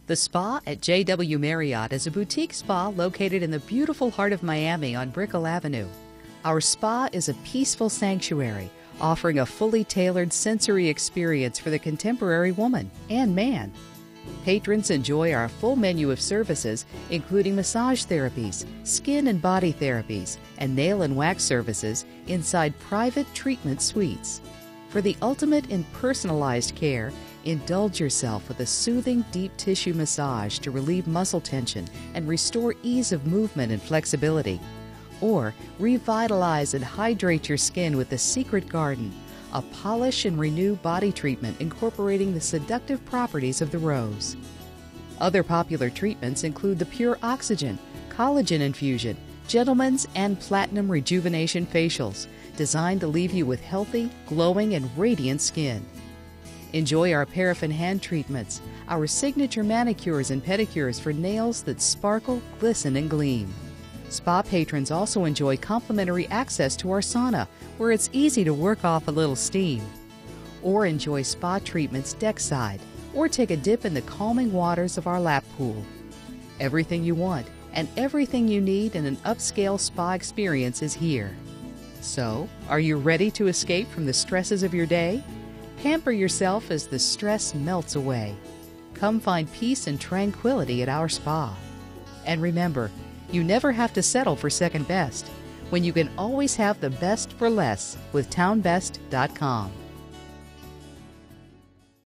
The Spa at JW Marriott is a boutique spa located in the beautiful heart of Miami on Brickell Avenue. Our spa is a peaceful sanctuary, offering a fully tailored sensory experience for the contemporary woman and man. Patrons enjoy our full menu of services, including massage therapies, skin and body therapies, and nail and wax services inside private treatment suites. For the ultimate in personalized care, indulge yourself with a soothing deep tissue massage to relieve muscle tension and restore ease of movement and flexibility. Or revitalize and hydrate your skin with the Secret Garden, a polish and renew body treatment incorporating the seductive properties of the rose. Other popular treatments include the Pure Oxygen, Collagen Infusion, Gentleman's and Platinum Rejuvenation Facials, designed to leave you with healthy, glowing, and radiant skin. Enjoy our paraffin hand treatments, our signature manicures and pedicures for nails that sparkle, glisten, and gleam. Spa patrons also enjoy complimentary access to our sauna, where it's easy to work off a little steam. Or enjoy spa treatments deckside, or take a dip in the calming waters of our lap pool. Everything you want and everything you need in an upscale spa experience is here. So, are you ready to escape from the stresses of your day? Pamper yourself as the stress melts away. Come find peace and tranquility at our spa. And remember, you never have to settle for second best when you can always have the best for less with TownBest.com.